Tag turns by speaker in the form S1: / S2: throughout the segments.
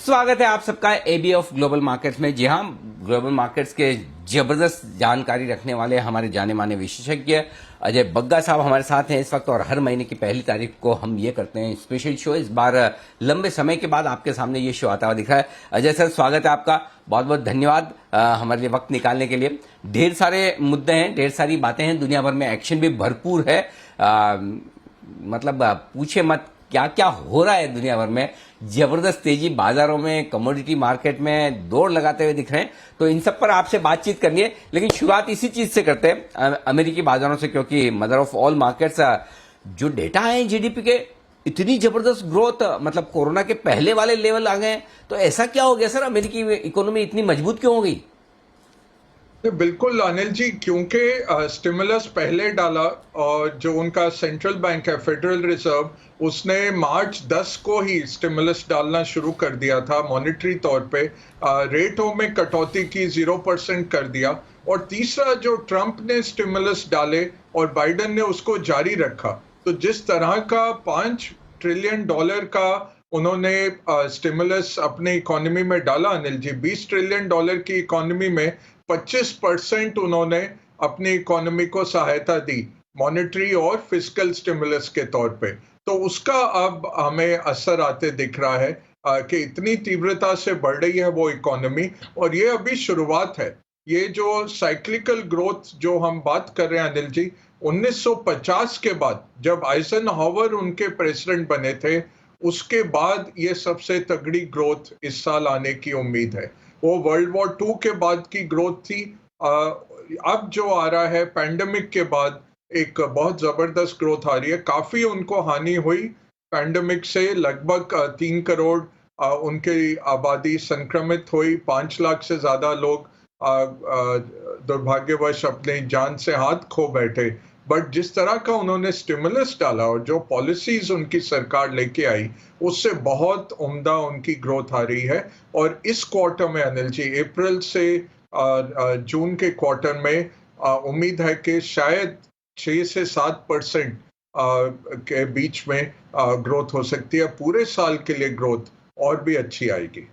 S1: स्वागत है आप सबका एबी ऑफ ग्लोबल मार्केट्स में। जी हाँ, ग्लोबल मार्केट्स के जबरदस्त जानकारी रखने वाले हमारे जाने माने विशेषज्ञ अजय बग्गा साहब हमारे साथ हैं इस वक्त। और हर महीने की पहली तारीख को हम ये करते हैं स्पेशल शो। इस बार लंबे समय के बाद आपके सामने ये शो आता हुआ दिख रहा है। अजय सर, स्वागत है आपका, बहुत बहुत धन्यवाद हमारे लिए वक्त निकालने के लिए। ढेर सारे मुद्दे हैं, ढेर सारी बातें हैं, दुनिया भर में एक्शन भी भरपूर है। मतलब पूछे मत क्या क्या हो रहा है दुनिया भर में। जबरदस्त तेजी बाजारों में, कमोडिटी मार्केट में दौड़ लगाते हुए दिख रहे हैं। तो इन सब पर आपसे बातचीत करनी है, लेकिन शुरुआत इसी चीज से करते हैं, अमेरिकी बाजारों से, क्योंकि मदर ऑफ ऑल मार्केट्स। जो डेटा है जीडीपी के, इतनी जबरदस्त ग्रोथ, मतलब कोरोना के पहले वाले लेवल आ गए। तो ऐसा क्या हो गया सर, अमेरिकी इकोनॉमी इतनी मजबूत क्यों हो गई?
S2: बिल्कुल अनिल जी, क्योंकि स्टिमुलस पहले डाला और जो उनका सेंट्रल बैंक है फेडरल रिजर्व, उसने मार्च 10 को ही स्टिमुलस डालना शुरू कर दिया था। मॉनेटरी तौर पे रेटों में कटौती की, 0% कर दिया। और तीसरा, जो ट्रंप ने स्टिमुलस डाले और बाइडेन ने उसको जारी रखा। तो जिस तरह का $5 ट्रिलियन का उन्होंने स्टिमुलस अपने इकोनॉमी में डाला अनिल जी, $20 ट्रिलियन की इकोनॉमी में 25% उन्होंने अपनी इकोनॉमी को सहायता दी, मॉनेटरी और फिस्कल स्टिमुलस के तौर पे। तो उसका अब हमें असर आते दिख रहा है कि इतनी तीव्रता से बढ़ रही है वो इकोनॉमी। और ये अभी शुरुआत है। ये जो साइक्लिकल ग्रोथ जो हम बात कर रहे हैं अनिल जी, 1950 के बाद जब आइजनहावर उनके प्रेसिडेंट बने थे, उसके बाद ये सबसे तगड़ी ग्रोथ इस साल आने की उम्मीद है। वो वर्ल्ड वॉर 2 के बाद की ग्रोथ थी। अब जो आ रहा है पैंडेमिक के बाद, एक बहुत जबरदस्त ग्रोथ आ रही है। काफी उनको हानि हुई पैंडेमिक से, लगभग 3 करोड़ उनकी आबादी संक्रमित हुई, 5 लाख से ज्यादा लोग दुर्भाग्यवश अपनी जान से हाथ खो बैठे। बट जिस तरह का उन्होंने स्टिमुलस डाला और जो पॉलिसीज उनकी सरकार लेके आई, उससे बहुत उम्दा उनकी ग्रोथ आ रही है। और इस क्वार्टर में अनिल जी, अप्रैल से जून के क्वार्टर में उम्मीद है कि शायद 6 से 7% के बीच में ग्रोथ हो सकती है। पूरे साल के लिए ग्रोथ और भी अच्छी आएगी।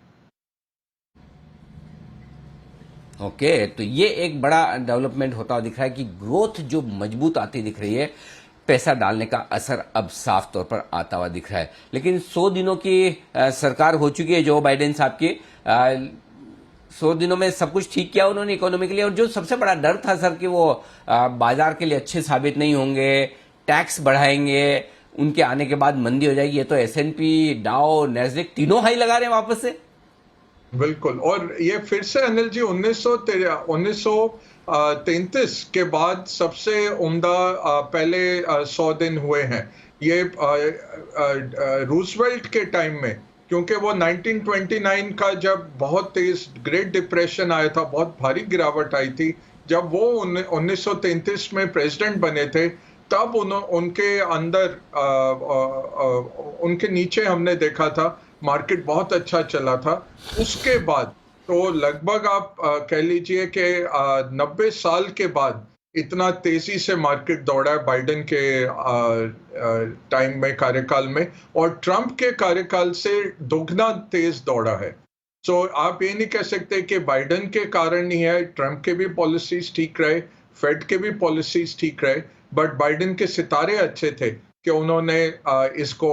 S1: ओके, तो ये एक बड़ा डेवलपमेंट होता हुआ दिख रहा है कि ग्रोथ जो मजबूत आती दिख रही है। पैसा डालने का असर अब साफ तौर पर आता हुआ दिख रहा है। लेकिन 100 दिनों की सरकार हो चुकी है जो बाइडेन साहब की। 100 दिनों में सब कुछ ठीक किया उन्होंने इकोनॉमी के लिए। और जो सबसे बड़ा डर था सर कि वो बाजार के लिए अच्छे साबित नहीं होंगे, टैक्स बढ़ाएंगे, उनके आने के बाद मंदी हो जाएगी। ये तो एसएनपी, डाउ, नैस्डैक तीनों हाई लगा रहे हैं वापस से।
S2: बिल्कुल। और ये फिर से अनिल जी 1933 के बाद सबसे उम्दा पहले 100 दिन हुए हैं। ये रूजवेल्ट के टाइम में, क्योंकि वो 1929 का जब बहुत तेज ग्रेट डिप्रेशन आया था, बहुत भारी गिरावट आई थी, जब वो 1933 में प्रेसिडेंट बने थे, तब उनके अंदर उनके नीचे हमने देखा था मार्केट बहुत अच्छा चला था। उसके बाद तो लगभग आप कह लीजिए कि 90 साल के बाद इतना तेजी से मार्केट दौड़ा है बाइडेन के टाइम में, कार्यकाल में। और ट्रंप के कार्यकाल से दोगुना तेज दौड़ा है। सो आप ये नहीं कह सकते कि बाइडेन के कारण ही है। ट्रंप के भी पॉलिसीज ठीक रहे, फेड के भी पॉलिसीज ठीक रहे, बट बाइडेन के सितारे अच्छे थे कि उन्होंने इसको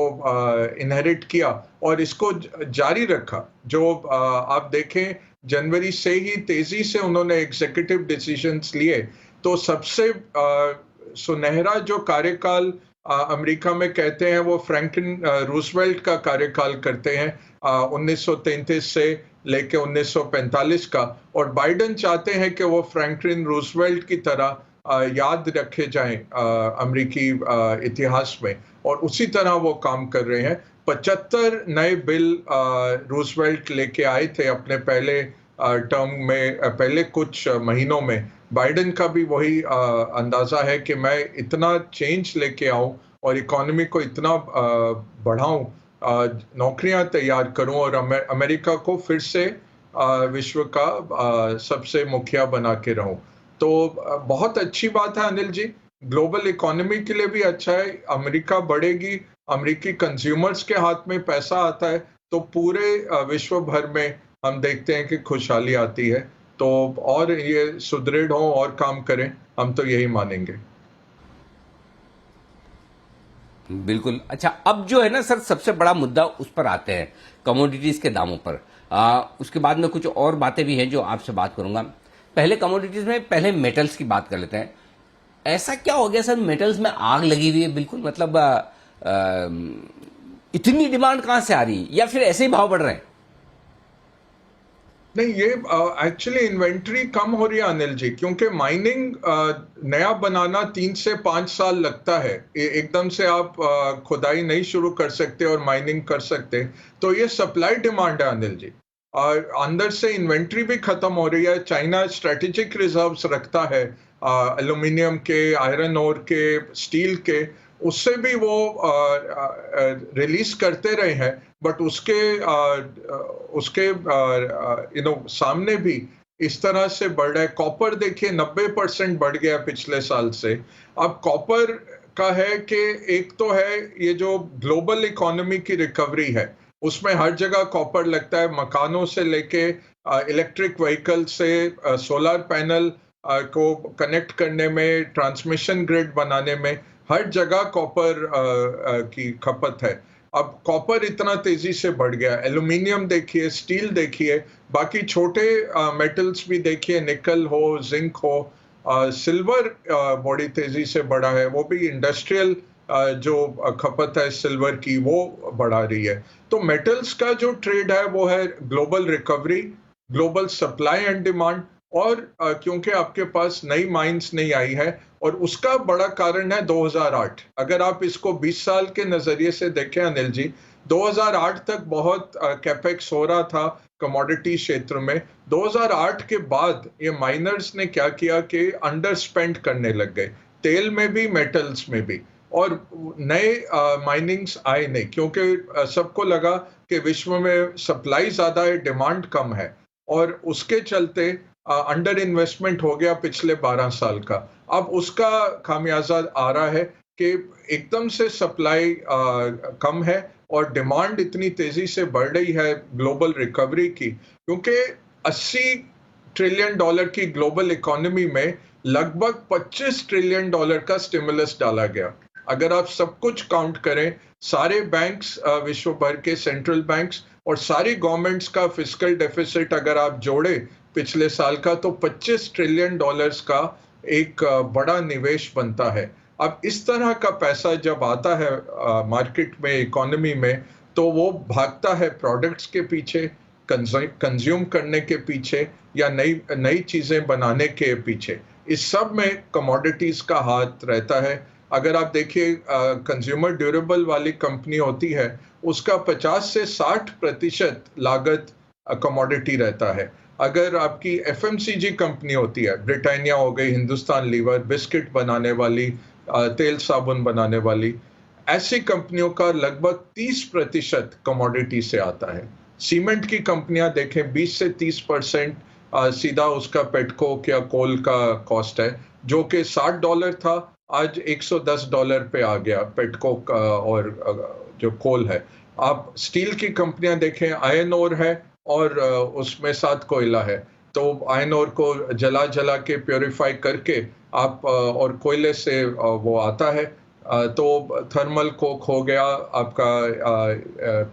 S2: इनहेरिट किया और इसको जारी रखा। जो आप देखें, जनवरी से ही तेजी से उन्होंने एग्जीक्यूटिव डिसीजंस लिए। तो सबसे सुनहरा जो कार्यकाल अमेरिका में कहते हैं, वो फ्रैंकलिन रूजवेल्ट का कार्यकाल करते हैं, 1933 से लेके 1945 का। और बाइडेन चाहते हैं कि वो फ्रैंकलिन रूजवेल्ट की तरह याद रखे जाएं अमेरिकी इतिहास में, और उसी तरह वो काम कर रहे हैं। 75 नए बिल रूजवेल्ट लेके आए थे अपने पहले टर्म में, पहले कुछ महीनों में। बाइडेन का भी वही अंदाजा है कि मैं इतना चेंज लेके आऊं और इकोनॉमी को इतना बढ़ाऊं, नौकरियां तैयार करूं और अमेरिका को फिर से विश्व का सबसे मुखिया बना के रहूं। तो बहुत अच्छी बात है अनिल जी। ग्लोबल इकोनॉमी के लिए भी अच्छा है। अमेरिका बढ़ेगी, अमेरिकी कंज्यूमर्स के हाथ में पैसा आता है, तो पूरे विश्व भर में हम देखते हैं कि खुशहाली आती है। तो और ये सुदृढ़ हो और काम करें, हम तो यही मानेंगे।
S1: बिल्कुल। अच्छा, अब जो है ना सर, सबसे बड़ा मुद्दा उस पर आते हैं, कमोडिटीज के दामों पर। उसके बाद में कुछ और बातें भी हैं जो आपसे बात करूंगा। पहले कमोडिटीज में, पहले मेटल्स की बात कर लेते हैं। ऐसा क्या हो गया सर, मेटल्स में आग लगी हुई है बिल्कुल, मतलब इतनी डिमांड कहां से आ रही है, या फिर ऐसे ही भाव बढ़ रहे हैं?
S2: नहीं, ये एक्चुअली इन्वेंट्री कम हो रही है अनिल जी, क्योंकि माइनिंग नया बनाना 3 से 5 साल लगता है। एकदम से आप खुदाई नहीं शुरू कर सकते और माइनिंग कर सकते। तो ये सप्लाई डिमांड है अनिल जी। और अंदर से इन्वेंट्री भी खत्म हो रही है। चाइना स्ट्रेटेजिक रिजर्व्स रखता है एल्यूमिनियम के, आयरन ओर के, स्टील के। उससे भी वो रिलीज करते रहे हैं, बट उसके सामने भी इस तरह से बढ़ रहा है। कॉपर देखिए 90% बढ़ गया पिछले साल से। अब कॉपर का है कि एक तो है ये जो ग्लोबल इकोनॉमी की रिकवरी है, उसमें हर जगह कॉपर लगता है, मकानों से लेके इलेक्ट्रिक व्हीकल से सोलर पैनल को कनेक्ट करने में, ट्रांसमिशन ग्रिड बनाने में, हर जगह कॉपर की खपत है। अब कॉपर इतना तेजी से बढ़ गया, एल्यूमिनियम देखिए, स्टील देखिए, बाकी छोटे मेटल्स भी देखिए, निकल हो, जिंक हो, सिल्वर बड़ी तेजी से बढ़ा है, वो भी इंडस्ट्रियल जो खपत है सिल्वर की वो बढ़ा रही है। तो मेटल्स का जो ट्रेड है वो है global recovery, global supply and demand, और क्योंकि आपके पास नई माइंस नहीं आई है, और उसका बड़ा कारण है 2008। अगर आप इसको 20 साल के नजरिए से देखें अनिल जी, 2008 तक बहुत कैपेक्स हो रहा था कमोडिटी क्षेत्र में। 2008 के बाद ये माइनर्स ने क्या किया कि अंडर स्पेंड करने लग गए, तेल में भी, मेटल्स में भी, और नए माइनिंग्स आए नहीं, क्योंकि सबको लगा कि विश्व में सप्लाई ज्यादा है, डिमांड कम है, और उसके चलते अंडर इन्वेस्टमेंट हो गया पिछले 12 साल का। अब उसका खामियाजा आ रहा है कि एकदम से सप्लाई कम है और डिमांड इतनी तेजी से बढ़ रही है ग्लोबल रिकवरी की, क्योंकि 80 ट्रिलियन डॉलर की ग्लोबल इकोनॉमी में लगभग 25 ट्रिलियन डॉलर का स्टिमुलस डाला गया। अगर आप सब कुछ काउंट करें, सारे बैंक्स, विश्व भर के सेंट्रल बैंक्स और सारी गवर्नमेंट्स का फिस्कल डेफिसिट अगर आप जोड़े पिछले साल का, तो 25 ट्रिलियन डॉलर्स का एक बड़ा निवेश बनता है। अब इस तरह का पैसा जब आता है मार्केट में, इकोनॉमी में, तो वो भागता है प्रोडक्ट्स के पीछे, कंज्यूम करने के पीछे, या नई नई चीजें बनाने के पीछे। इस सब में कमोडिटीज का हाथ रहता है। अगर आप देखिए, कंज्यूमर ड्यूरेबल वाली कंपनी होती है, उसका 50 से 60% लागत कमोडिटी रहता है। अगर आपकी एफएमसीजी कंपनी होती है, ब्रिटानिया हो गई, हिंदुस्तान लीवर, बिस्किट बनाने वाली, तेल साबुन बनाने वाली, ऐसी कंपनियों का लगभग 30% कमोडिटी से आता है। सीमेंट की कंपनियां देखें, 20 से 30% सीधा उसका पेटकोक या कोल का कॉस्ट है, जो कि $60 था, आज $110 पे आ गया पेटकोक और जो कोल है। आप स्टील की कंपनियां देखें, आयरन ओर है और उसमें साथ कोयला है। तो आयरन ओर को जला जला के प्योरीफाई करके आप और कोयले से वो आता है। तो थर्मल कोक हो गया आपका,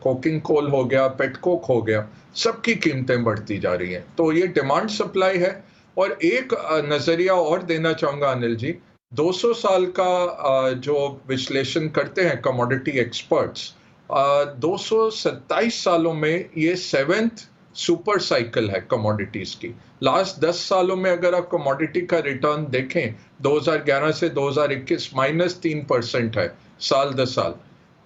S2: कोकिंग कोल हो गया, पेटकोक हो गया, सबकी कीमतें बढ़ती जा रही हैं। तो ये डिमांड सप्लाई है। और एक नजरिया और देना चाहूंगा अनिल जी, 200 साल का जो विश्लेषण करते हैं कमोडिटी एक्सपर्ट्स, 227 सालों में ये 7th सुपर साइकिल है कमोडिटीज की। लास्ट 10 सालों में अगर आप कमोडिटी का रिटर्न देखें, 2011 से 2021 -3% है साल दर साल।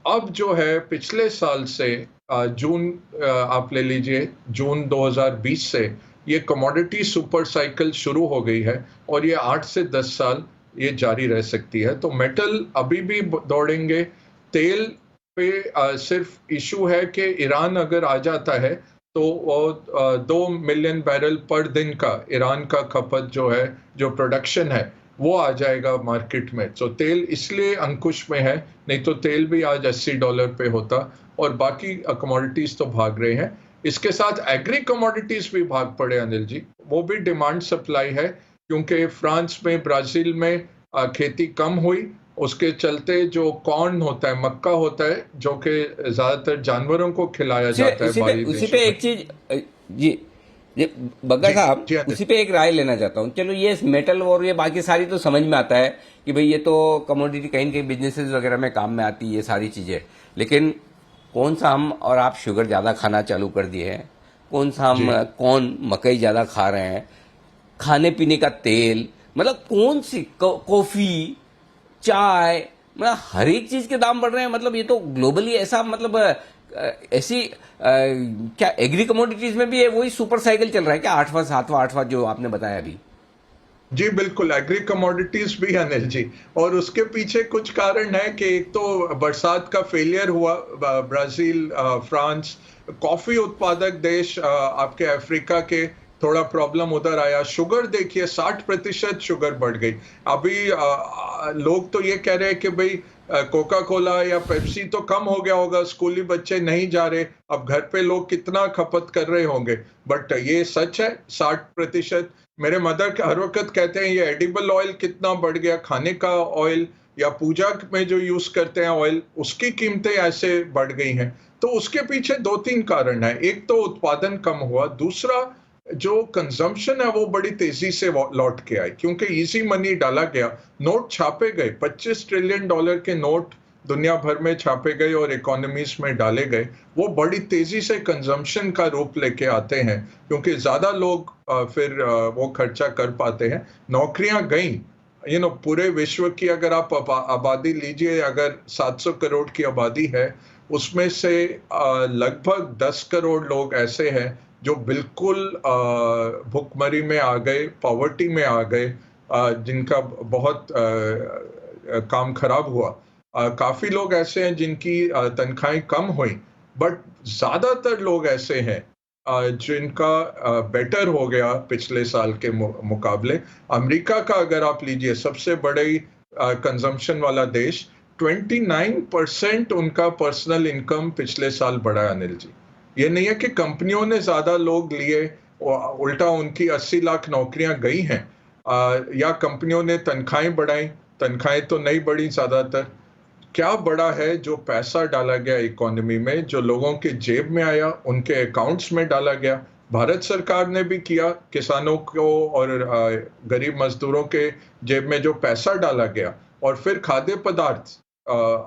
S2: अब जो है पिछले साल से जून, आप ले लीजिए जून 2020 से ये कमोडिटी सुपर साइकिल शुरू हो गई है, और ये 8 से 10 साल ये जारी रह सकती है। तो मेटल अभी भी दौड़ेंगे। तेल पे सिर्फ इशू है कि ईरान अगर आ जाता है तो वो 2 मिलियन बैरल पर दिन का ईरान का खपत जो है, जो प्रोडक्शन है, वो आ जाएगा मार्केट में। तो तेल इसलिए अंकुश में है, नहीं तो तेल भी आज $80 पे होता और बाकी कमोडिटीज तो भाग रहे हैं। इसके साथ एग्री कमोडिटीज भी भाग पड़े अनिल जी, वो भी डिमांड सप्लाई है, क्योंकि फ्रांस में, ब्राजील में खेती कम हुई, उसके चलते जो कॉर्न होता है, मक्का होता है, जो कि ज्यादातर जानवरों को खिलाया जाता है बाहरी
S1: उसी
S2: देशों
S1: पे
S2: में।
S1: एक चीज जी जी बग्गा
S2: जी
S1: साहब,
S2: जी अनिल।
S1: उसी पे एक राय लेना चाहता हूँ। चलो ये मेटल और ये बाकी सारी तो समझ में आता है कि भाई ये तो कमोडिटी कहीं न कहीं बिजनेसेस वगैरह में काम में आती है ये सारी चीजें, लेकिन कौन सा हम और आप शुगर ज्यादा खाना चालू कर दिए हैं, कौन सा हम
S2: जी
S1: कौन मकई ज्यादा खा रहे हैं, खाने पीने का तेल, मतलब कौन सी कॉफी, चाय, मतलब हर एक चीज के दाम बढ़ रहे हैं। मतलब ये तो ग्लोबली ऐसा, मतलब ऐसी क्या एग्री कमोडिटीज में भी है वही सुपर साइकिल चल रहा है क्या, 8वां 7वां 8वां जो आपने बताया अभी?
S2: जी बिल्कुल, एग्री कमोडिटीज भी अनिल जी, और उसके पीछे कुछ कारण है कि एक तो बरसात का फेलियर हुआ, ब्राजील, फ्रांस, कॉफी उत्पादक देश, आपके अफ्रीका के, थोड़ा प्रॉब्लम उधर आया। शुगर देखिए, 60% शुगर बढ़ गई। अभी लोग तो ये कह रहे हैं कि भाई कोका कोला या पेप्सी तो कम हो गया होगा, स्कूली बच्चे नहीं जा रहे, अब घर पे लोग कितना खपत कर रहे होंगे, बट ये सच है 60%। मेरे मदर हर वक्त कहते हैं ये एडिबल ऑयल कितना बढ़ गया, खाने का ऑयल या पूजा में जो यूज करते हैं ऑयल, उसकी कीमतें ऐसे बढ़ गई हैं। तो उसके पीछे दो तीन कारण है, एक तो उत्पादन कम हुआ, दूसरा जो कंजम्पशन है वो बड़ी तेजी से लौट के आई, क्योंकि इजी मनी डाला गया, नोट छापे गए, $25 ट्रिलियन के नोट दुनिया भर में छापे गए और इकोनॉमीज में डाले गए। वो बड़ी तेजी से कंजम्पशन का रूप लेके आते हैं, क्योंकि ज्यादा लोग फिर वो खर्चा कर पाते हैं। नौकरियां गई, पूरे विश्व की अगर आप आबादी लीजिए, अगर 700 करोड़ की आबादी है, उसमें से लगभग 10 करोड़ लोग ऐसे हैं जो बिल्कुल भुखमरी में आ गए, पॉवर्टी में आ गए, जिनका बहुत काम खराब हुआ। काफी लोग ऐसे हैं जिनकी तनख्वाहें कम हुई, बट ज्यादातर लोग ऐसे हैं जिनका बेटर हो गया पिछले साल के मुकाबले। अमेरिका का अगर आप लीजिए, सबसे बड़े कंजम्पशन वाला देश, 29% उनका पर्सनल इनकम पिछले साल बढ़ा है अनिल जी। ये नहीं है कि कंपनियों ने ज्यादा लोग लिए, उल्टा उनकी 80 लाख नौकरियां गई हैं, या कंपनियों ने तनख्वाहें बढ़ाई, तनख्वाहें तो नहीं बढ़ी ज्यादातर। क्या बड़ा है जो पैसा डाला गया इकोनॉमी में, जो लोगों के जेब में आया, उनके अकाउंट्स में डाला गया। भारत सरकार ने भी किया, किसानों को और गरीब मजदूरों के जेब में जो पैसा डाला गया, और फिर खाद्य पदार्थ,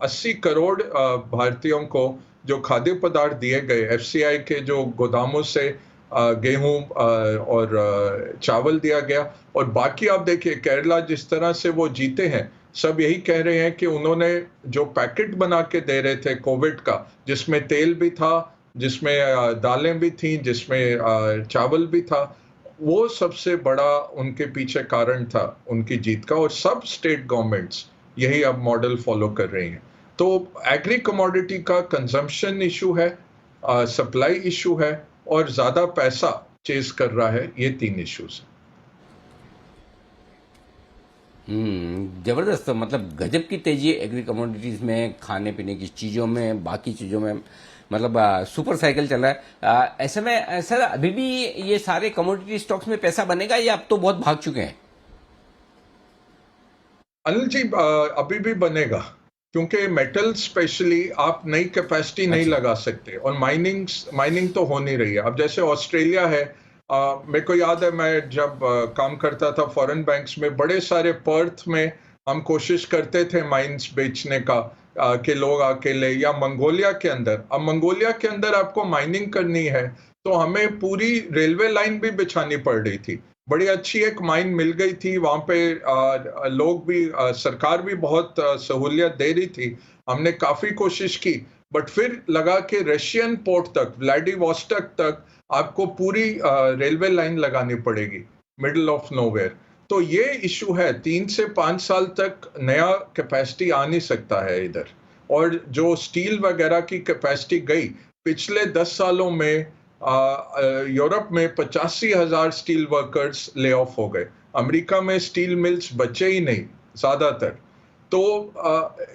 S2: 80 करोड़ भारतीयों को जो खाद्य पदार्थ दिए गए, एफसीआई के जो गोदामों से गेहूं और चावल दिया गया। और बाकी आप देखिए, केरला जिस तरह से वो जीते हैं, सब यही कह रहे हैं कि उन्होंने जो पैकेट बना के दे रहे थे कोविड का, जिसमें तेल भी था, जिसमें दालें भी थी, जिसमें चावल भी था, वो सबसे बड़ा उनके पीछे कारण था उनकी जीत का। और सब स्टेट गवर्नमेंट्स यही अब मॉडल फॉलो कर रही हैं। तो एग्री कमोडिटी का कंजम्पशन इशू है, सप्लाई इशू है, और ज्यादा पैसा चेज कर रहा है, ये तीन इश्यूज हैं।
S1: जबरदस्त, मतलब गजब की तेजी है एग्री कमोडिटीज में, खाने पीने की चीजों में, बाकी चीजों में, मतलब सुपर साइकिल चल रहा है। ऐसे में सर, अभी भी ये सारे कमोडिटी स्टॉक्स में पैसा बनेगा या अब तो बहुत भाग चुके हैं?
S2: अनिल जी, अभी भी बनेगा, क्योंकि मेटल स्पेशली आप नई कैपेसिटी नहीं
S1: अच्छा।
S2: लगा सकते, और माइनिंग तो हो नहीं रही है। अब जैसे ऑस्ट्रेलिया है, मेरे को याद है, मैं जब काम करता था फॉरेन बैंक्स में, बड़े सारे पर्थ में हम कोशिश करते थे माइंस बेचने का, कि लोग आके ले, या मंगोलिया के अंदर। अब मंगोलिया के अंदर आपको माइनिंग करनी है, तो हमें पूरी रेलवे लाइन भी बिछानी पड़ रही थी। बड़ी अच्छी एक माइन मिल गई थी वहां पे, लोग भी, सरकार भी बहुत सहूलियत दे रही थी। हमने काफी कोशिश की, बट फिर लगा कि रशियन पोर्ट तक, व्लादिवोस्टॉक तक आपको पूरी रेलवे लाइन लगानी पड़ेगी, मिडल ऑफ नोवेयर। तो ये इशू है, 3 से 5 साल तक नया कैपेसिटी आ नहीं सकता है इधर। और जो स्टील वगैरह की कैपेसिटी गई पिछले 10 सालों में, यूरोप में 85,000 स्टील वर्कर्स ले ऑफ हो गए। अमेरिका में स्टील मिल्स बचे ही नहीं ज्यादातर। तो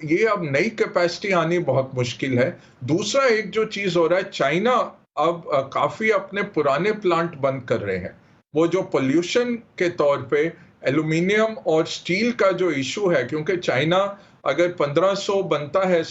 S2: ये अब नई कैपेसिटी आनी बहुत मुश्किल है। दूसरा एक जो चीज हो रहा है, चाइना अब काफी अपने पुराने प्लांट बंद कर रहे हैं। वो जो पोल्यूशन के तौर पे एल्यूमिनियम और स्टील का जो इशू है, क्योंकि चाइना अगर 1500 बनता है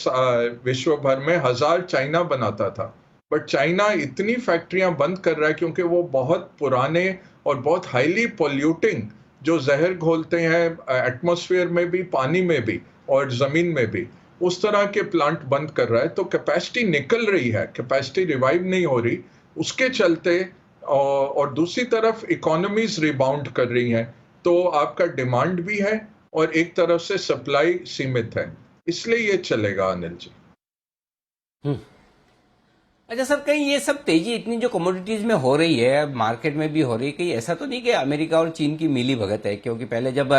S2: विश्व भर में, 1000 चाइना बनाता था, बट चाइना इतनी फैक्ट्रियां बंद कर रहा है क्योंकि वो बहुत पुराने और बहुत हाईली पोल्यूटिंग, जो जहर घोलते हैं एटमॉस्फेयर में भी, पानी में भी और जमीन में भी, उस तरह के प्लांट बंद कर रहा है। तो कैपेसिटी निकल रही है, कैपेसिटी रिवाइव नहीं हो रही उसके चलते। और दूसरी तरफ इकोनॉमीज रिबाउंड कर रही हैं, तो आपका डिमांड भी है और एक तरफ से सप्लाई सीमित है, इसलिए ये चलेगा अनिल जी।
S1: हम्म। अच्छा सर, कहीं ये सब तेजी इतनी जो कमोडिटीज में हो रही है, मार्केट में भी हो रही है, कहीं ऐसा तो नहीं कि अमेरिका और चीन की मिली भगत है? क्योंकि पहले जब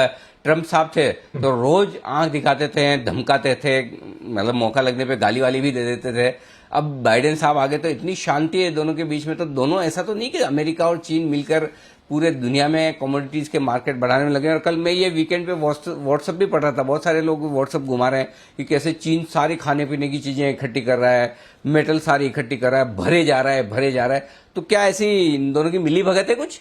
S1: ट्रम्प साहब थे तो रोज आंख दिखाते थे, धमकाते थे, मतलब मौका लगने पे गाली वाली भी दे देते थे। अब बाइडेन साहब आ गए तो इतनी शांति है दोनों के बीच में, तो दोनों ऐसा तो नहीं कि अमेरिका और चीन मिलकर पूरे दुनिया में कमोडिटीज के मार्केट बढ़ाने में लगे? और कल मैं ये वीकेंड पे व्हाट्सएप भी पढ़ रहा था, बहुत सारे लोग व्हाट्सएप घुमा रहे हैं कि कैसे चीन सारी खाने पीने की चीजें इकट्ठी कर रहा है, मेटल सारी इकट्ठी कर रहा है, भरे जा रहा है, भरे जा रहा है। तो क्या ऐसी इन दोनों की मिली भगत है कुछ?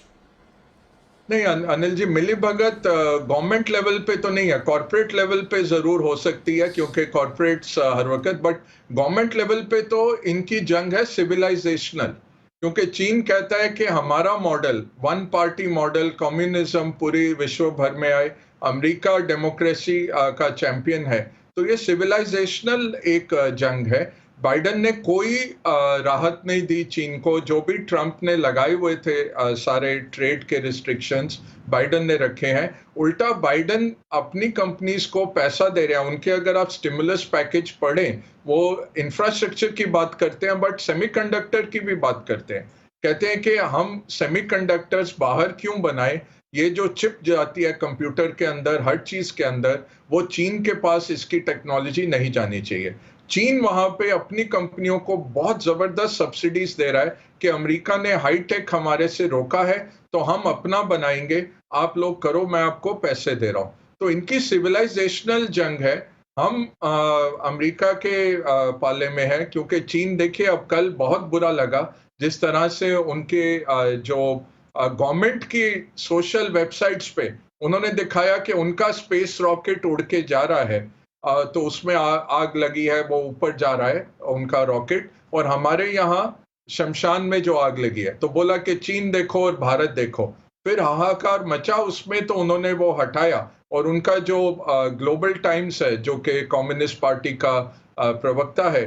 S2: नहीं अनिल जी, मिली भगत गवर्नमेंट लेवल पे तो नहीं है, कॉर्पोरेट लेवल पे जरूर हो सकती है क्योंकि कॉर्पोरेट्स हर वक्त, बट गवर्नमेंट लेवल पे तो इनकी जंग है सिविलाइजेशनल। क्योंकि चीन कहता है कि हमारा model one party model, communism पूरी विश्व भर में आए, अमेरिका डेमोक्रेसी का चैंपियन है, तो ये सिविलाइजेशनल एक जंग है। बाइडेन ने कोई राहत नहीं दी चीन को, जो भी ट्रंप ने लगाए हुए थे सारे ट्रेड के रिस्ट्रिक्शंस बाइडेन ने रखे हैं। उल्टा बाइडेन अपनी कंपनीज को पैसा दे रहे हैं, उनके अगर आप स्टिमुलस पैकेज पढ़ें, वो इंफ्रास्ट्रक्चर की बात करते हैं बट सेमीकंडक्टर की भी बात करते हैं। कहते हैं कि हम सेमीकंडक्टर्स बाहर क्यों बनाए, ये जो चिप जाती है कंप्यूटर के अंदर, हर चीज के अंदर, वो चीन के पास इसकी टेक्नोलॉजी नहीं जानी चाहिए। चीन वहां पे अपनी कंपनियों को बहुत जबरदस्त सब्सिडीज दे रहा है कि अमेरिका ने हाईटेक हमारे से रोका है, तो हम अपना बनाएंगे, आप लोग करो, मैं आपको पैसे दे रहा हूं। तो इनकी सिविलाइजेशनल जंग है। हम अमेरिका के पाले में है, क्योंकि चीन देखिए अब कल बहुत बुरा लगा जिस तरह से उनके जो गवर्नमेंट की सोशल वेबसाइट्स पे उन्होंने दिखाया कि उनका स्पेस रॉकेट उड़ के जा रहा है, तो उसमें आग लगी है, वो ऊपर जा रहा है उनका रॉकेट, और हमारे यहाँ शमशान में जो आग लगी है, तो बोला कि चीन देखो और भारत देखो। फिर हाहाकार मचा उसमें, तो उन्होंने वो हटाया, और उनका जो ग्लोबल टाइम्स है, जो कि कम्युनिस्ट पार्टी का प्रवक्ता है,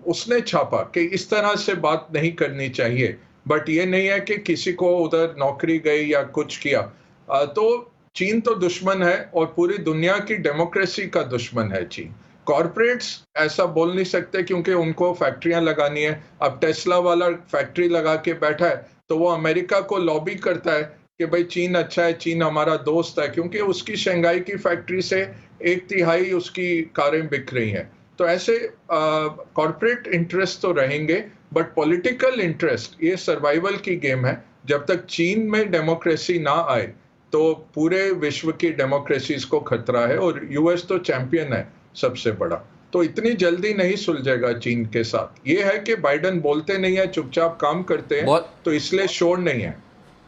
S2: उसने छापा कि इस तरह से बात नहीं करनी चाहिए। बट ये नहीं है कि किसी को उधर नौकरी गई या कुछ किया। तो चीन तो दुश्मन है और पूरी दुनिया की डेमोक्रेसी का दुश्मन है चीन। कॉर्पोरेट्स ऐसा बोल नहीं सकते क्योंकि उनको फैक्ट्रियां लगानी है। अब टेस्ला वाला फैक्ट्री लगा के बैठा है, तो वो अमेरिका को लॉबी करता है कि भाई चीन अच्छा है, चीन हमारा दोस्त है, क्योंकि उसकी शंघाई की फैक्ट्री से 1/3 उसकी कारें बिक रही हैं। तो ऐसे कॉर्पोरेट इंटरेस्ट तो रहेंगे, बट पॉलिटिकल इंटरेस्ट, ये सर्वाइवल की गेम है। जब तक चीन में डेमोक्रेसी ना आए तो पूरे विश्व की डेमोक्रेसीज को खतरा है, और यूएस तो चैंपियन है सबसे बड़ा, तो इतनी जल्दी नहीं सुलझेगा चीन के साथ। ये है कि बाइडेन बोलते नहीं है, चुपचाप काम करते हैं, तो इसलिए शोर नहीं है।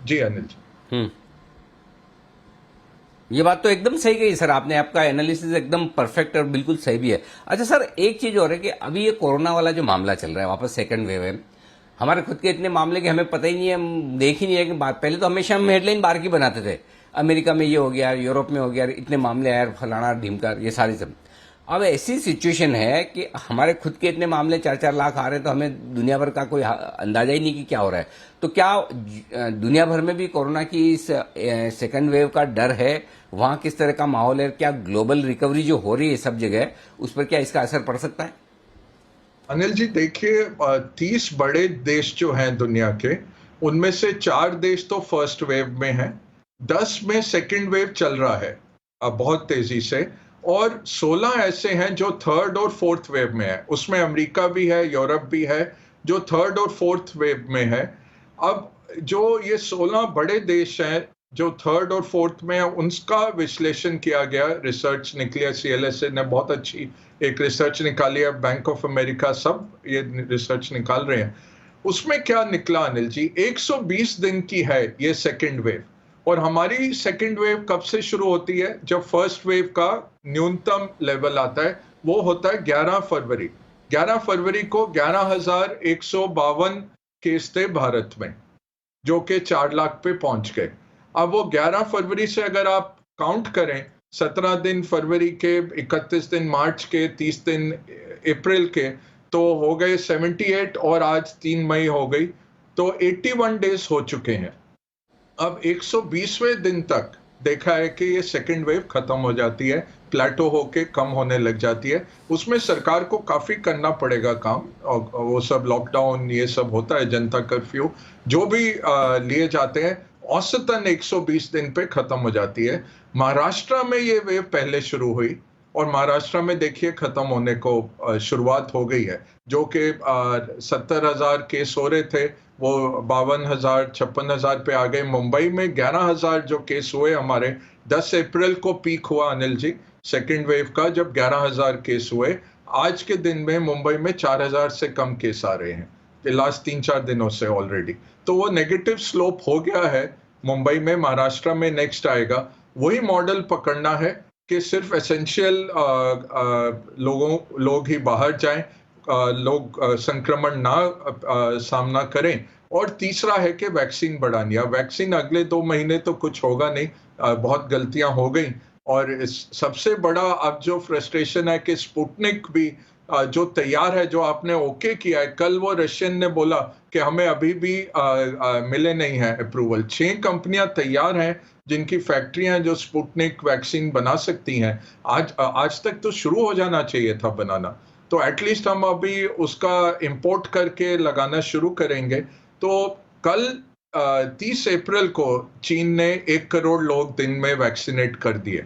S2: जी अनिल जी।
S1: ये बात तो एकदम सही कही सर आपने, आपका एनालिसिस एकदम परफेक्ट और बिल्कुल सही भी है। अच्छा सर, एक चीज और है कि अभी ये कोरोना वाला जो मामला चल रहा है, वापस सेकंड वेव है, हमारे खुद के इतने मामले कि हमें पता ही नहीं है, हम देख ही नहीं है कि पहले तो हमेशा हम हेडलाइन बाहर की बनाते थे, अमेरिका में ये हो गया, यूरोप में हो गया, इतने मामले आए, फलाना ढिमका, ये सारी सब। अब ऐसी सिचुएशन है कि हमारे खुद के इतने मामले 4-4 लाख आ रहे हैं, तो हमें दुनिया भर का कोई अंदाजा ही नहीं कि क्या हो रहा है। तो क्या दुनिया भर में भी कोरोना की इस सेकंड वेव का डर है? वहां किस तरह का माहौल है? क्या ग्लोबल रिकवरी जो हो रही है सब जगह, उस पर क्या इसका असर पड़ सकता है?
S2: अनिल जी देखिए, 30 बड़े देश जो हैं दुनिया के, उनमें से 4 देश तो फर्स्ट वेव में हैं, 10 में सेकंड वेव चल रहा है बहुत तेजी से, और 16 ऐसे हैं जो थर्ड और फोर्थ वेव में है। उसमें अमेरिका भी है, यूरोप भी है, जो थर्ड और फोर्थ वेव में है। अब जो ये 16 बड़े देश हैं, जो थर्ड और फोर्थ में है उनका विश्लेषण किया गया, रिसर्च निकली है, CLSA ने बहुत अच्छी एक रिसर्च निकाली है, बैंक ऑफ अमेरिका सब ये रिसर्च निकाल रहे हैं। उसमें क्या निकला अनिल जी, 120 दिन की है ये सेकेंड वेव, और हमारी सेकेंड वेव कब से शुरू होती है, जब फर्स्ट वेव का न्यूनतम लेवल आता है, वो होता है 11 फरवरी। 11 फरवरी को 11,152 केस थे भारत में, जो कि 4 लाख पे पहुंच गए। अब वो 11 फरवरी से अगर आप काउंट करें, 17 दिन फरवरी के, 31 दिन मार्च के, 30 दिन अप्रैल के, तो हो गए 78, और आज 3 मई हो गई, तो 81 डेज हो चुके हैं। अब 120वें दिन तक देखा है कि ये सेकेंड वेव खत्म हो जाती है, प्लेटो होके कम होने लग जाती है। उसमें सरकार को काफी करना पड़ेगा काम, और वो सब लॉकडाउन ये सब होता है, जनता कर्फ्यू जो भी लिए जाते हैं, औसतन 120 दिन पे खत्म हो जाती है। महाराष्ट्र में ये वेव पहले शुरू हुई, और महाराष्ट्र में देखिए खत्म होने को शुरुआत हो गई है, जो कि 70,000 केस हो रहे थे, वो 52,000 56,000 पे आ गए। मुंबई में 11,000 जो केस हुए हमारे, 10 अप्रैल को पीक हुआ अनिल जी सेकेंड वेव का, जब 11,000 केस हुए। आज के दिन में मुंबई में 4,000 से कम केस आ रहे हैं लास्ट 3-4 दिनों से ऑलरेडी। तो वो नेगेटिव स्लोप हो गया है मुंबई में। महाराष्ट्र में नेक्स्ट आएगा, वही मॉडल पकड़ना है कि सिर्फ एसेंशियल लोग ही बाहर जाएं, लोग संक्रमण ना सामना करें। और तीसरा है कि वैक्सीन बढ़ानी है। वैक्सीन अगले 2 महीने तो कुछ होगा नहीं, बहुत गलतियां हो गई। और सबसे बड़ा अब जो फ्रस्ट्रेशन है कि स्पुतनिक भी जो तैयार है, जो आपने ओके किया है, कल वो रशियन ने बोला कि हमें अभी भी मिले नहीं है अप्रूवल। 6 कंपनियां तैयार हैं जिनकी फैक्ट्रियां जो स्पुतनिक वैक्सीन बना सकती हैं। आज तक तो शुरू हो जाना चाहिए था बनाना, तो एटलीस्ट हम अभी उसका इंपोर्ट करके लगाना शुरू करेंगे। तो कल 30 अप्रैल को चीन ने 1 करोड़ लोग दिन में वैक्सीनेट कर दिए।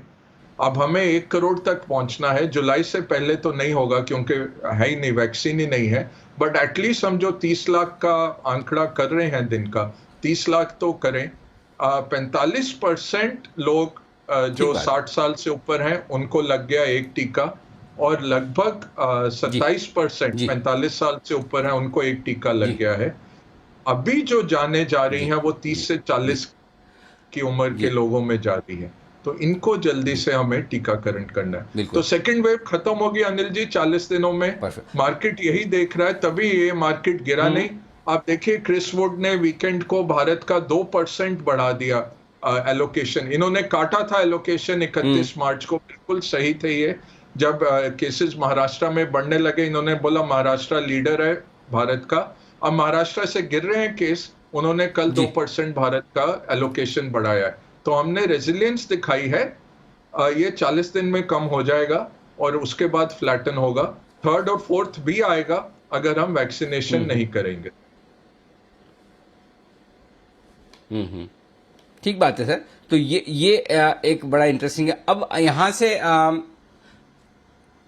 S2: अब हमें 1 करोड़ तक पहुंचना है। जुलाई से पहले तो नहीं होगा क्योंकि है ही नहीं, वैक्सीन ही नहीं है, बट एटलीस्ट हम जो 30 लाख का आंकड़ा कर रहे हैं दिन का, 30 लाख तो करें। 45% लोग जो 60 साल से ऊपर हैं उनको लग गया एक टीका, और लगभग 27% 45 साल से ऊपर हैं उनको एक टीका लग गया है। अभी जो जाने जा रही हैं वो 30 से 40 की उम्र के लोगों में जा रही है, तो इनको जल्दी से हमें टीकाकरण करना है। तो सेकेंड वेव खत्म होगी अनिल जी 40 दिनों में। मार्केट यही देख रहा है, तभी ये मार्केट गिरा नहीं। आप देखिए क्रिस वुड ने वीकेंड को भारत का 2% बढ़ा दिया एलोकेशन। इन्होंने काटा था एलोकेशन 31 मार्च को, बिल्कुल सही थे ये। जब केसेस महाराष्ट्र में बढ़ने लगे, इन्होंने बोला महाराष्ट्र लीडर है भारत का। अब महाराष्ट्र से गिर रहे हैं केस, उन्होंने कल 2% भारत का एलोकेशन बढ़ाया है। तो हमने रेजिलियंस दिखाई है। ये 40 दिन में कम हो जाएगा और उसके बाद फ्लैटन होगा। थर्ड और फोर्थ भी आएगा अगर हम वैक्सीनेशन नहीं करेंगे।
S1: ठीक बात है सर। तो ये एक बड़ा इंटरेस्टिंग है। अब यहां से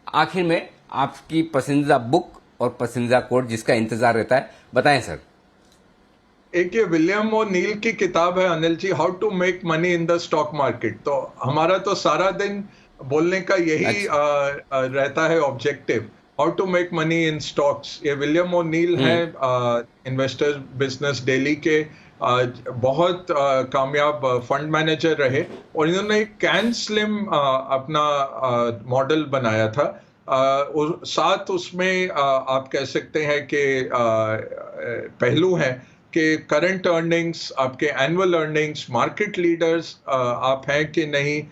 S1: आखिर में आपकी पसंदीदा बुक और पसंदीदा कोट जिसका इंतजार रहता है, बताएं सर।
S2: एक ये विलियम ओ नील की किताब है Anil ji, how to make money in the stock market. तो हमारा तो सारा दिन बोलने का यही रहता है objective, how to make money in stocks. ये विलियम ओ नील है, इन्वेस्टर बिजनेस डेली के बहुत कामयाब फंड मैनेजर रहे, और इन्होंने एक कैन स्लिम अपना मॉडल बनाया था। साथ उसमें आप कह सकते हैं कि पहलू हैं कि करंट अर्निंग्स, आपके एनुअल अर्निंग्स, मार्केट लीडर्स आप हैं कि नहीं,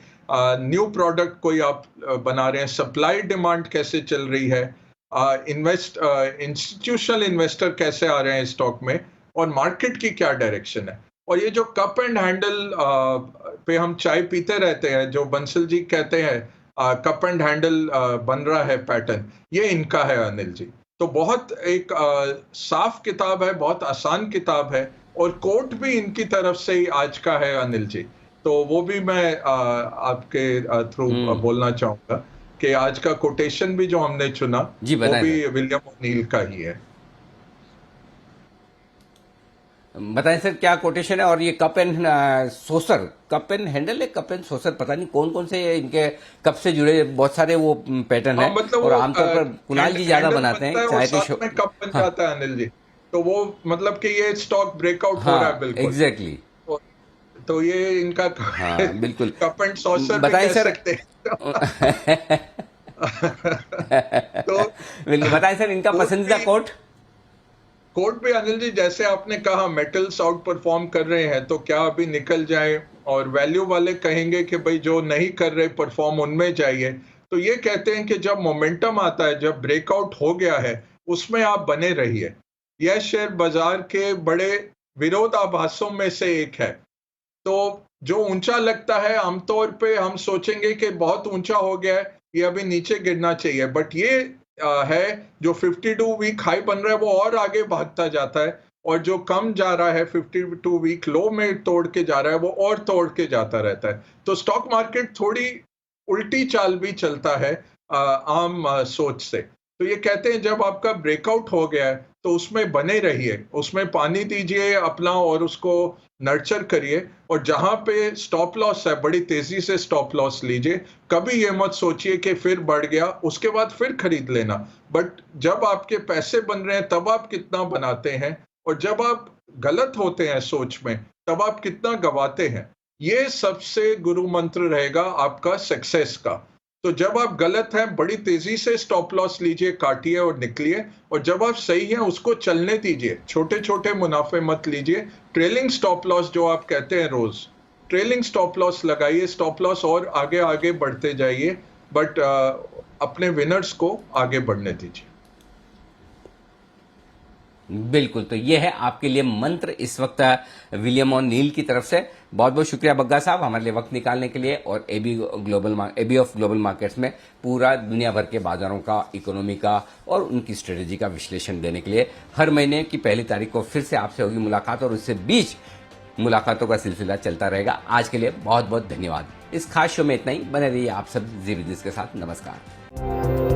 S2: न्यू प्रोडक्ट कोई आप बना रहे हैं, सप्लाई डिमांड कैसे चल रही है, इंस्टीट्यूशनल इन्वेस्टर कैसे आ रहे हैं स्टॉक में, और मार्केट की क्या डायरेक्शन है। और ये जो कप एंड हैंडल पे हम चाय पीते रहते हैं, जो बंसल जी कहते हैं कप एंड हैंडल बन रहा है पैटर्न, ये इनका है अनिल जी। तो बहुत एक साफ किताब है, बहुत आसान किताब है, और कोट भी इनकी तरफ से ही आज का है अनिल जी। तो वो भी मैं आपके थ्रू बोलना चाहूंगा कि आज का कोटेशन भी जो हमने चुना वो भी विलियम ओनील का ही है।
S1: बताएं सर क्या कोटेशन है, और ये cup and saucer, cup and handle है, कप एंड सोसर, पता नहीं कौन कौन से इनके कप से जुड़े बहुत सारे वो पैटर्न है,
S2: मतलब
S1: और
S2: वो
S1: आमतौर पर कुणाल जी ज्यादा
S2: हैंडल
S1: बनाते
S2: बनता
S1: हैं
S2: है और
S1: चाहे तो
S2: साथ में कप बन जाता है अनिल जी। तो वो मतलब कि ये स्टॉक ब्रेकआउट हो रहा है
S1: हाँ
S2: बिल्कुल।
S1: एग्जैक्टली।
S2: तो, तो ये इनका
S1: हाँ बिल्कुल।
S2: कप एंड सॉसर भी
S1: बताएं
S2: कह
S1: सर।
S2: सकते हैं। तो
S1: बिल्कुल बताएं सर इनका
S2: कोट
S1: पसंदीदा
S2: भी
S1: कोट।
S2: कोट भी अनिल जी, जैसे आपने कहा मेटल्स आउट परफॉर्म कर रहे हैं, तो क्या अभी निकल जाए, और वैल्यू वाले कहेंगे कि भाई जो नहीं कर रहे परफॉर्म उनमें जाइए। तो ये कहते हैं कि जब मोमेंटम आता है, जब ब्रेकआउट हो गया है, उसमें आप बने रहिए। यह शेयर बाजार के बड़े विरोधाभासों में से एक है। तो जो ऊंचा लगता है, आमतौर पे हम सोचेंगे कि बहुत ऊंचा हो गया है, ये अभी नीचे गिरना चाहिए, बट ये है जो 52 वीक हाई बन रहा है वो और आगे भागता जाता है, और जो कम जा रहा है 52 वीक लो में तोड़ के जा रहा है वो और तोड़ के जाता रहता है। तो स्टॉक मार्केट थोड़ी उल्टी चाल भी चलता है आम सोच से। तो ये कहते हैं जब आपका ब्रेकआउट हो गया है तो उसमें बने रहिए, उसमें पानी दीजिए अपना और उसको नर्चर करिए, और जहां पे स्टॉप लॉस है बड़ी तेजी से स्टॉप लॉस लीजिए। कभी ये मत सोचिए कि फिर बढ़ गया उसके बाद फिर खरीद लेना, बट जब आपके पैसे बन रहे हैं तब आप कितना बनाते हैं, और जब आप गलत होते हैं सोच में तब आप कितना गवाते हैं। ये सबसे गुरु मंत्र रहेगा आपका सक्सेस का। तो जब आप गलत हैं बड़ी तेजी से स्टॉप लॉस लीजिए, काटिए और निकलिए, और जब आप सही हैं उसको चलने दीजिए, छोटे छोटे मुनाफे मत लीजिए। ट्रेलिंग स्टॉप लॉस जो आप कहते हैं रोज, ट्रेलिंग स्टॉप लॉस लगाइए, स्टॉप लॉस और आगे आगे बढ़ते जाइए, बट अपने विनर्स को आगे बढ़ने दीजिए।
S1: बिल्कुल, तो ये है आपके लिए मंत्र इस वक्त विलियम और नील की तरफ से। बहुत बहुत शुक्रिया बग्गा साहब हमारे लिए वक्त निकालने के लिए, और एबी ऑफ ग्लोबल मार्केट्स में पूरा दुनिया भर के बाजारों का, इकोनॉमी का और उनकी स्ट्रेटेजी का विश्लेषण देने के लिए। हर महीने की 1 तारीख को फिर से आपसे होगी मुलाकात, और उससे बीच मुलाकातों का सिलसिला चलता रहेगा। आज के लिए बहुत बहुत धन्यवाद। इस खास शो में इतना ही, बने रहिए आप सब जी बिजनेस के साथ। नमस्कार।